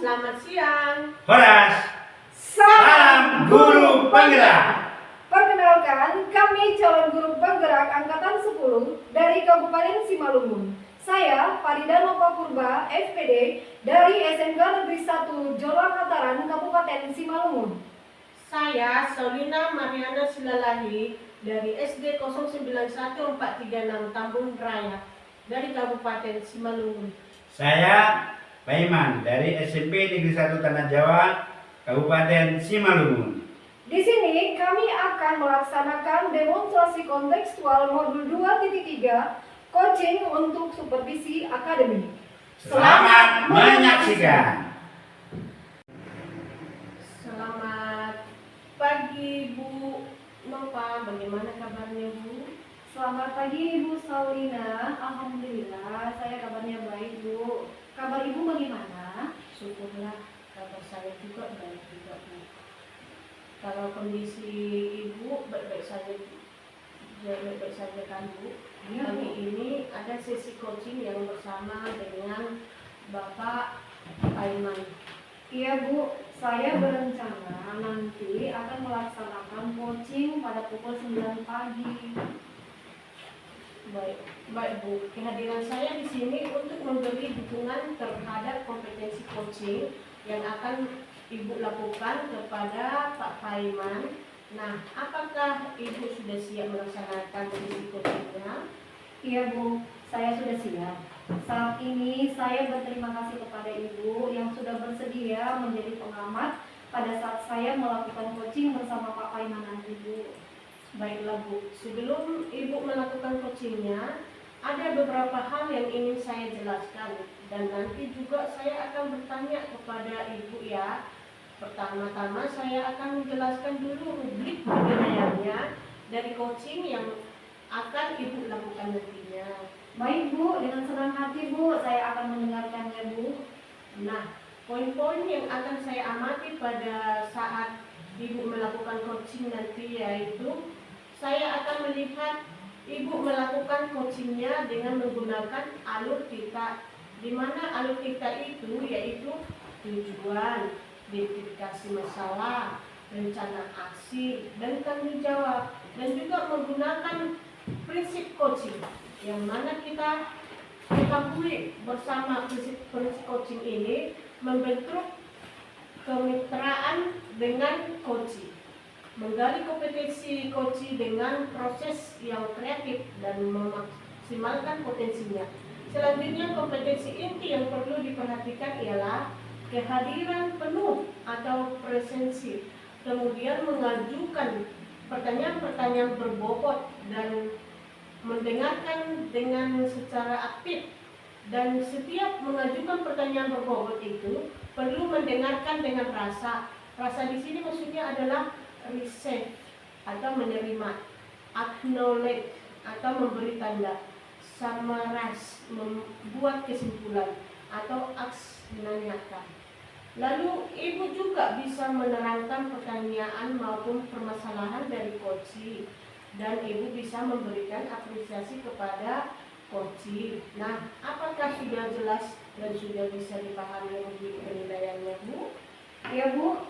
Selamat siang. Horas, salam guru penggerak. Perkenalkan, kami calon guru penggerak angkatan 10 dari Kabupaten Simalungun. Saya Farida Nova Purba, SPD dari SMK Negeri 1 Jolang Hataran, Kabupaten Simalungun. Saya Solina Mariana Silalahi dari SD 091436 Tambun Raya dari Kabupaten Simalungun. Saya Paiman dari SMP Negeri 1 Tanah Jawa, Kabupaten Simalungun. Di sini kami akan melaksanakan demonstrasi kontekstual modul 2.3 coaching untuk supervisi akademik. Selamat menyaksikan. Selamat pagi Bu Nova, bagaimana kabarnya Bu? Selamat pagi Ibu Saulina, alhamdulillah saya kabarnya baik Bu. Kabar Ibu bagaimana? Syukurlah kabar saya juga baik juga Bu. Kalau kondisi Ibu baik-baik saja kan Bu. Iya, Bu. Pagi ini ada sesi coaching yang bersama dengan Bapak Aiman. Iya Bu, saya berencana nanti akan melaksanakan coaching pada pukul 9 pagi. Baik Bu, kehadiran saya di sini untuk memberi dukungan terhadap kompetensi coaching yang akan Ibu lakukan kepada Pak Paiman. Nah, apakah Ibu sudah siap melaksanakan sesi coachingnya? Iya Bu, saya sudah siap. Saat ini saya berterima kasih kepada Ibu yang sudah bersedia menjadi pengamat pada saat saya melakukan coaching bersama Pak Paiman nanti Bu. Baiklah Bu, sebelum Ibu melakukan coachingnya, ada beberapa hal yang ingin saya jelaskan dan nanti juga saya akan bertanya kepada Ibu ya. Pertama-tama saya akan menjelaskan dulu rubrik penilaiannya dari coaching yang akan Ibu lakukan nantinya. Baik Bu, dengan senang hati Bu, saya akan mendengarkannya Bu. Nah, poin-poin yang akan saya amati pada saat Ibu melakukan coaching nanti yaitu saya akan melihat Ibu melakukan coachingnya dengan menggunakan alur kita, di mana alur kita itu yaitu tujuan, identifikasi masalah, rencana aksi, dan tanggung jawab, dan juga menggunakan prinsip coaching yang mana kita ketahui bersama prinsip coaching ini membentuk kemitraan dengan coaching, menggali kompetensi coaching dengan proses yang kreatif dan memaksimalkan potensinya. Selanjutnya, kompetensi inti yang perlu diperhatikan ialah kehadiran penuh atau presensi, kemudian mengajukan pertanyaan-pertanyaan berbobot dan mendengarkan dengan secara aktif. Dan setiap mengajukan pertanyaan berbobot itu perlu mendengarkan dengan rasa. Rasa di sini maksudnya adalah receive atau menerima, acknowledge atau memberi tanda, summarize membuat kesimpulan, atau ask menanyakan. Lalu Ibu juga bisa menerangkan pertanyaan maupun permasalahan dari coaching dan Ibu bisa memberikan apresiasi kepada coaching. Nah, apakah sudah jelas dan sudah bisa dipahami rubrik penilaiannya Bu? Iya Bu,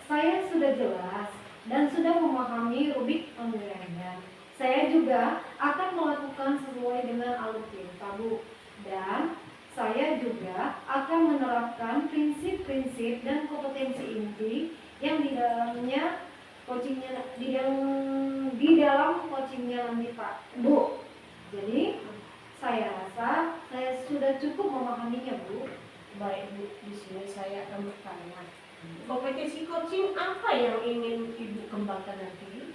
saya sudah jelas dan sudah memahami rubrik penilaiannya. Saya juga akan melakukan sesuai dengan alur kita Bu. Dan saya juga akan menerapkan prinsip-prinsip dan kompetensi inti yang di dalamnya coachingnya di dalam coachingnya nanti Pak Bu. Jadi saya rasa saya sudah cukup memahaminya Bu. Baik Bu, di sini saya akan bertanya. Kompetensi coaching apa yang ingin Ibu kembangkan nanti?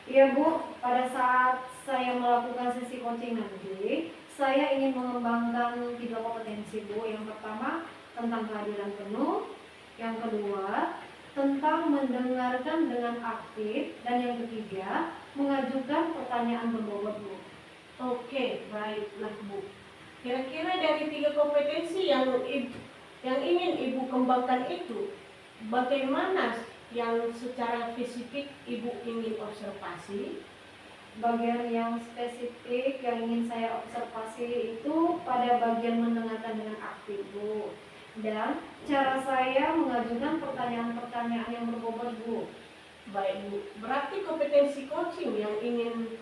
Iya Bu, pada saat saya melakukan sesi coaching nanti, saya ingin mengembangkan 3 kompetensi Bu. Yang pertama tentang kehadiran penuh, yang kedua tentang mendengarkan dengan aktif, dan yang ketiga mengajukan pertanyaan berbobot Bu. Oke, baiklah Bu. Kira-kira dari 3 kompetensi yang ingin Ibu kembangkan itu, bagaimana yang secara spesifik Ibu ingin observasi? Bagian yang spesifik yang ingin saya observasi itu pada bagian mendengarkan dengan aktif Bu. dan cara saya mengajukan pertanyaan-pertanyaan yang berbobot, Bu. Baik Bu, berarti kompetensi coaching yang ingin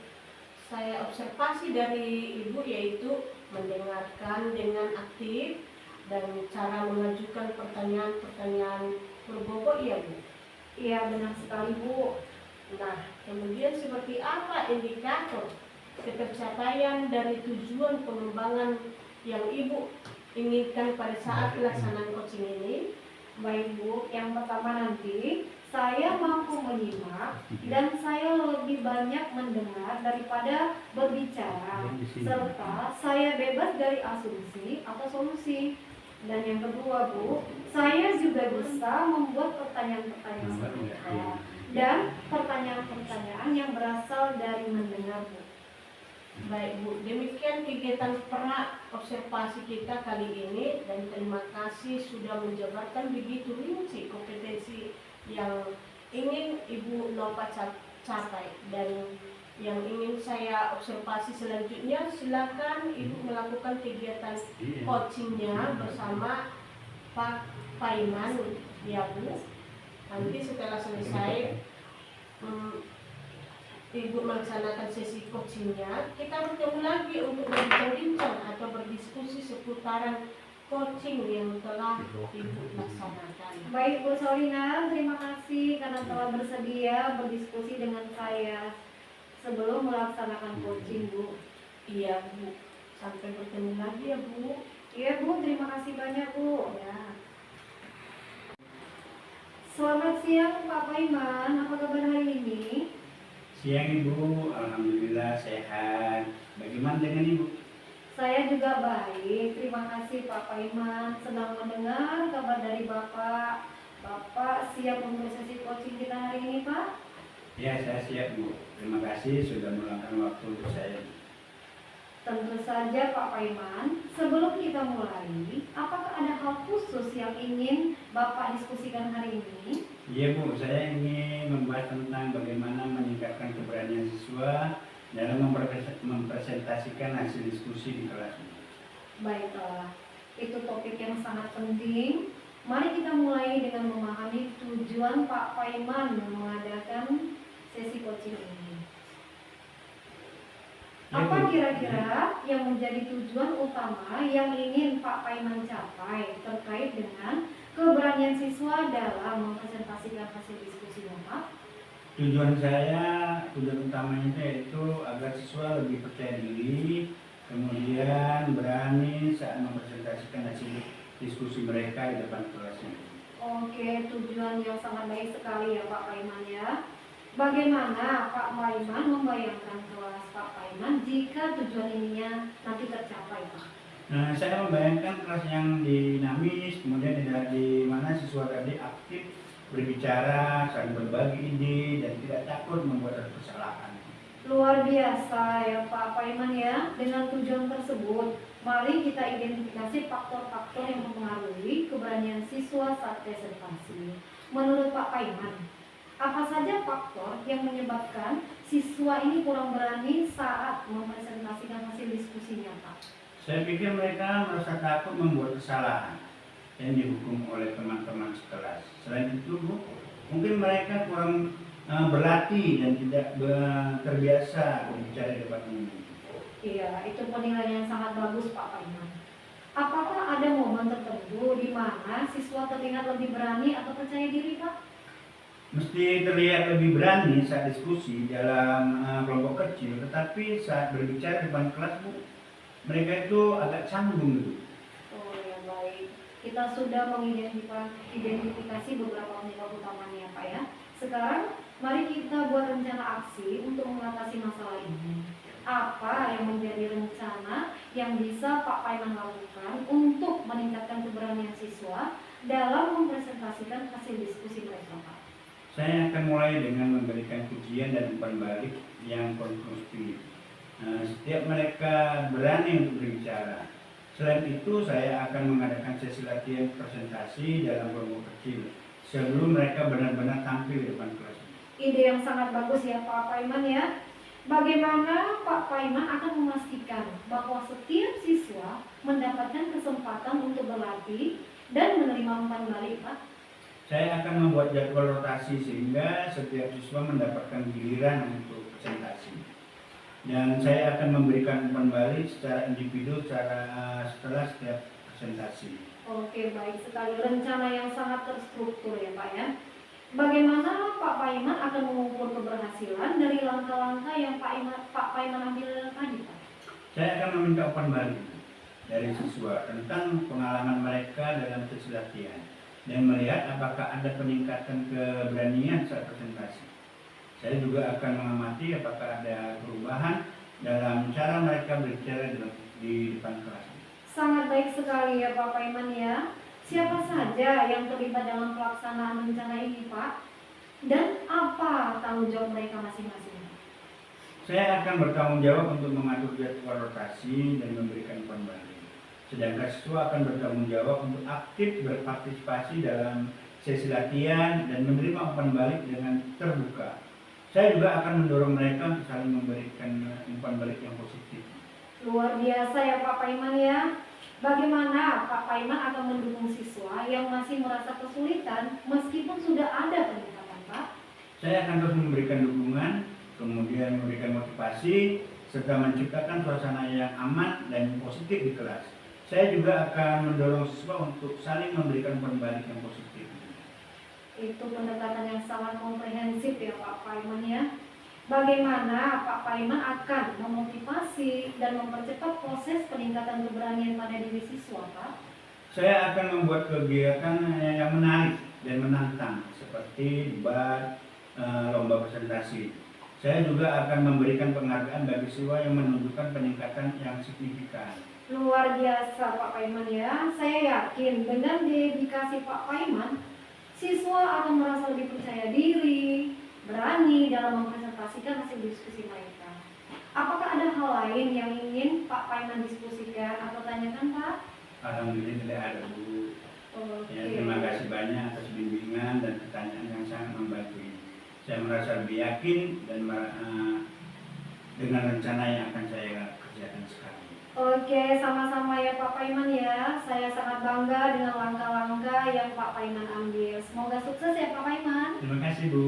saya observasi dari Ibu yaitu mendengarkan dengan aktif dan cara mengajukan pertanyaan-pertanyaan berbobot, ya Bu. Iya, benar sekali, Bu. Nah, kemudian seperti apa indikator ketercapaian dari tujuan pengembangan yang Ibu inginkan pada saat pelaksanaan coaching ini? Baik, Bu. Yang pertama nanti, saya mampu menyimak dan saya lebih banyak mendengar daripada berbicara, serta saya bebas dari asumsi atau solusi. Dan yang kedua, Bu, saya juga bisa membuat pertanyaan-pertanyaan terbuka dan pertanyaan-pertanyaan yang berasal dari mendengar, Bu. Baik Bu, demikian kegiatan pra observasi kita kali ini dan terima kasih sudah menjabarkan begitu rinci kompetensi yang ingin Ibu Nova capai. Dan yang ingin saya observasi selanjutnya, silakan Ibu melakukan kegiatan coachingnya bersama Pak Paiman, ya Bu. Nanti setelah selesai Ibu melaksanakan sesi coachingnya, kita bertemu lagi untuk berbincang-bincang atau berdiskusi seputaran coaching yang telah Ibu laksanakan. Baik, Bu Solina, terima kasih karena telah bersedia berdiskusi dengan saya sebelum melaksanakan coaching, Bu. Iya Bu, sampai bertemu lagi ya Bu. Iya, Bu, terima kasih banyak, Bu. Ya. Selamat siang, Pak Paiman. Apa kabar hari ini? Siang Ibu, alhamdulillah sehat. Bagaimana dengan Ibu? Saya juga baik, terima kasih Pak Paiman. Senang mendengar kabar dari Bapak. Bapak siap untuk sesi coaching kita hari ini, Pak? Ya, saya siap Bu. Terima kasih sudah meluangkan waktu untuk saya. Tentu saja Pak Paiman. Sebelum kita mulai, apakah ada hal khusus yang ingin Bapak diskusikan hari ini? Iya Bu, saya ingin membahas tentang bagaimana meningkatkan keberanian siswa dalam mempresentasikan hasil diskusi di kelas. Baiklah, itu topik yang sangat penting. Mari kita mulai dengan memahami tujuan Pak Paiman mengadakan sesi coaching ini. Apa kira-kira yang menjadi tujuan utama yang ingin Pak Paiman capai terkait dengan keberanian siswa dalam mempresentasikan hasil diskusinya, Pak? Tujuan utamanya itu yaitu agar siswa lebih percaya diri, kemudian berani saat mempresentasikan hasil diskusi mereka di depan kelasnya. Oke, tujuan yang sangat baik sekali ya Pak Paiman ya. Bagaimana Pak Paiman membayangkan kelas Pak Paiman jika tujuan ininya nanti tercapai, Pak? Nah, saya membayangkan kelas yang dinamis, kemudian di mana siswa tadi aktif berbicara, saling berbagi ide, dan tidak takut membuat kesalahan. Luar biasa ya Pak Paiman ya. Dengan tujuan tersebut, mari kita identifikasi faktor-faktor yang mempengaruhi keberanian siswa saat presentasi. Menurut Pak Paiman, apa saja faktor yang menyebabkan siswa ini kurang berani saat mempresentasikan hasil diskusinya, Pak? Saya pikir mereka merasa takut membuat kesalahan yang dihukum oleh teman-teman sekelas. Selain itu, Bu, mungkin mereka kurang berlatih dan tidak terbiasa berbicara di depan umum. Iya, itu penilaian yang sangat bagus Pak Paiman. Apakah ada momen tertentu di mana siswa terlihat lebih berani atau percaya diri, Pak? Mesti terlihat lebih berani saat diskusi dalam kelompok kecil, tetapi saat berbicara di depan kelas, Bu, mereka itu agak canggung gitu. Oh ya baik. Kita sudah mengidentifikasi beberapa penyebab utamanya Pak ya. Sekarang mari kita buat rencana aksi untuk mengatasi masalah ini. Apa yang menjadi rencana yang bisa Pak Paiman lakukan untuk meningkatkan keberanian siswa dalam mempresentasikan hasil diskusi mereka, Pak? Saya akan mulai dengan memberikan pujian dan umpan balik yang konstruktif. Setiap mereka berani untuk berbicara. Selain itu, saya akan mengadakan sesi latihan presentasi dalam kelompok kecil sebelum mereka benar-benar tampil di depan kelas. Ide yang sangat bagus ya Pak Paiman ya. Bagaimana Pak Paiman akan memastikan bahwa setiap siswa mendapatkan kesempatan untuk berlatih dan menerima umpan balik, Pak? Saya akan membuat jadwal rotasi sehingga setiap siswa mendapatkan giliran untuk presentasi. Dan saya akan memberikan umpan balik secara individu setelah setiap presentasi. Oke, baik sekali. Rencana yang sangat terstruktur ya, Pak ya. Bagaimana Pak Paiman akan mengukur keberhasilan dari langkah-langkah yang Pak Paiman ambil tadi, Pak? Saya akan meminta umpan balik dari siswa tentang pengalaman mereka dalam sesi latihan dan melihat apakah ada peningkatan keberanian saat presentasi. Saya juga akan mengamati apakah ada perubahan dalam cara mereka berbicara di depan kelas. Sangat baik sekali ya Pak Paiman ya. Siapa saja yang terlibat dalam pelaksanaan rencana ini, Pak? Dan apa tanggung jawab mereka masing-masing? Saya akan bertanggung jawab untuk mengatur jadwal rotasi dan memberikan umpan balik. Sedangkan siswa akan bertanggung jawab untuk aktif berpartisipasi dalam sesi latihan dan menerima umpan balik dengan terbuka. Saya juga akan mendorong mereka untuk saling memberikan umpan balik yang positif. Luar biasa ya Pak Paiman ya. Bagaimana Pak Paiman akan mendukung siswa yang masih merasa kesulitan meskipun sudah ada peningkatan, Pak? Saya akan terus memberikan dukungan, kemudian memberikan motivasi, serta menciptakan suasana yang aman dan positif di kelas. Saya juga akan mendorong siswa untuk saling memberikan umpan balik yang positif. Itu pendekatan yang sangat komprehensif ya Pak Paiman ya. Bagaimana Pak Paiman akan memotivasi dan mempercepat proses peningkatan keberanian pada diri siswa, Pak? Saya akan membuat kegiatan yang menarik dan menantang seperti debat, lomba presentasi. Saya juga akan memberikan penghargaan bagi siswa yang menunjukkan peningkatan yang signifikan. Luar biasa Pak Paiman ya. Saya yakin dengan dedikasi Pak Paiman, siswa akan merasa lebih percaya diri, berani dalam mempresentasikan hasil diskusi mereka. Apakah ada hal lain yang ingin Pak Paiman diskusikan atau tanyakan, Pak? Alhamdulillah tidak ada, Bu. Ya, terima kasih banyak atas bimbingan dan pertanyaan yang sangat membantu ini. Saya merasa lebih yakin dan dengan rencana yang akan saya kerjakan sekarang. Oke, sama-sama ya Pak Paiman ya. Saya sangat bangga dengan langkah-langkah yang Pak Paiman ambil. Semoga sukses ya Pak Paiman. Terima kasih, Bu.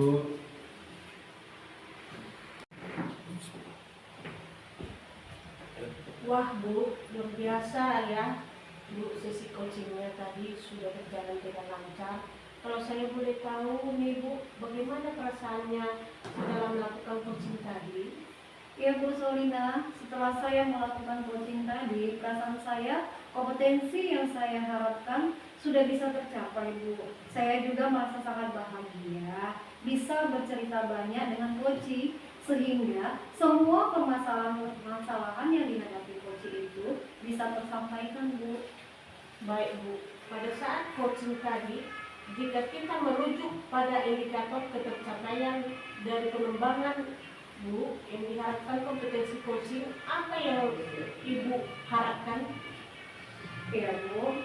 Wah Bu, luar biasa ya Bu, sesi coachingnya tadi sudah berjalan dengan lancar. Kalau saya boleh tahu nih Bu, bagaimana perasaannya dalam melakukan coaching tadi? Ya Bu Solina, setelah saya melakukan coaching tadi, perasaan saya, kompetensi yang saya harapkan sudah bisa tercapai Bu. Saya juga merasa sangat bahagia bisa bercerita banyak dengan coaching, sehingga semua permasalahan yang dihadapi coaching itu bisa tersampaikan Bu. Baik Bu, pada saat coaching tadi, jika kita merujuk pada indikator ketercapaian dari pengembangan Bu, yang diharapkan kompetensi coaching, apa yang Ibu harapkan? Ya Bu,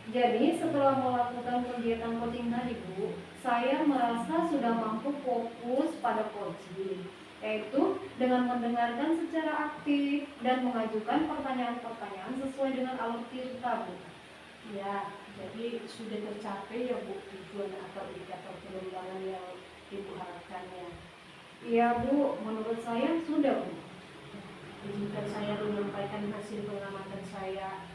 jadi setelah melakukan kegiatan coaching tadi Bu, saya merasa sudah mampu fokus pada coaching, yaitu dengan mendengarkan secara aktif dan mengajukan pertanyaan-pertanyaan sesuai dengan alur cerita Bu. Ya, jadi sudah tercapai ya Bu tujuan atau indikator pengembangan yang Ibu harapkannya. Iya Bu, menurut saya sudah Bu. Izinkan saya menyampaikan hasil pengamatan saya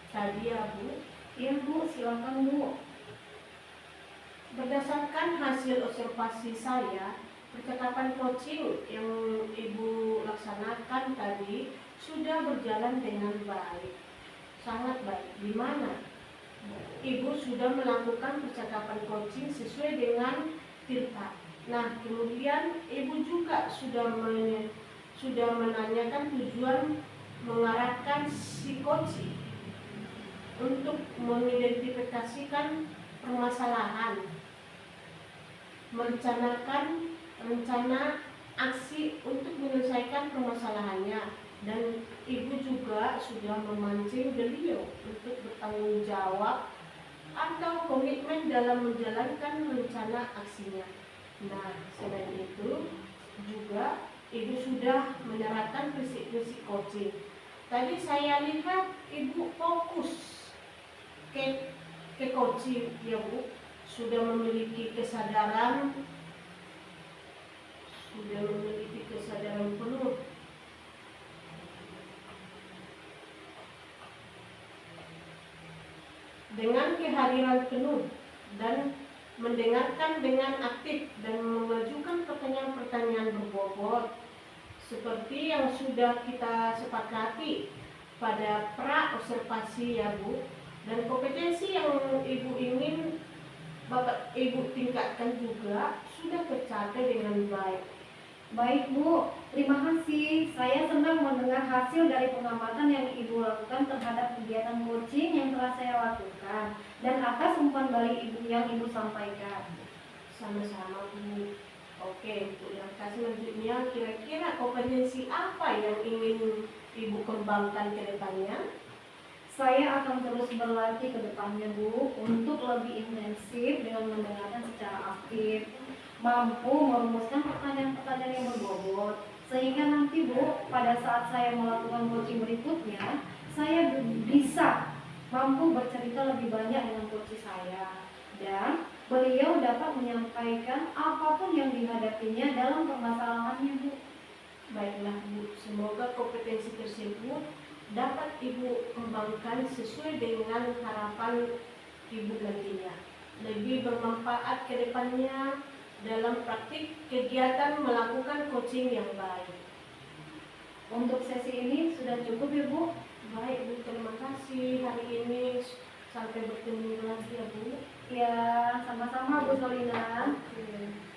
tadi ya Bu. Iya Bu, silakan Bu. Berdasarkan hasil observasi saya, percakapan coaching yang Ibu laksanakan tadi sudah berjalan dengan baik. Sangat baik. Di mana Ibu sudah melakukan percakapan coaching sesuai dengan tirta. Nah, kemudian Ibu juga sudah menanyakan tujuan mengarahkan si coaching untuk mengidentifikasikan permasalahan, merencanakan rencana aksi untuk menyelesaikan permasalahannya. Dan Ibu juga sudah memancing beliau untuk bertanggung jawab atau komitmen dalam menjalankan rencana aksinya. Nah, selain itu juga Ibu sudah menerapkan prinsip-prinsip coaching. Tadi saya lihat Ibu fokus ke ke coaching ya Bu, sudah memiliki kesadaran penuh dengan kehadiran penuh dan mendengarkan dengan aktif dan mengajukan pertanyaan-pertanyaan berbobot seperti yang sudah kita sepakati pada pra observasi ya Bu, dan kompetensi yang Ibu ingin Bapak Ibu tingkatkan juga sudah tercapai dengan baik. Baik Bu, terima kasih. Saya senang mendengar hasil dari pengamatan yang Ibu lakukan terhadap kegiatan coaching yang telah saya lakukan dan atas umpan balik Ibu yang Ibu sampaikan. Sama-sama Bu. Oke, untuk yang kasih selanjutnya, kira-kira kompetensi apa yang ingin Ibu kembangkan ke depannya? Saya akan terus berlatih ke depannya Bu untuk lebih intensif dengan mendengarkan secara aktif, mampu merumuskan pertanyaan-pertanyaan yang berbobot, sehingga nanti Bu pada saat saya melakukan coaching berikutnya, saya bisa mampu bercerita lebih banyak dengan coach saya dan beliau dapat menyampaikan apapun yang dihadapinya dalam permasalahannya Bu. Baiklah Bu, semoga kompetensi tersebut dapat Ibu kembangkan sesuai dengan harapan Ibu nantinya. Lebih bermanfaat ke depannya dalam praktik kegiatan melakukan coaching yang baik. Untuk sesi ini sudah cukup ya Bu. Baik Bu, terima kasih hari ini. Sampai bertemu lagi ya Bu. Ya, sama-sama Bu Solina. Oke.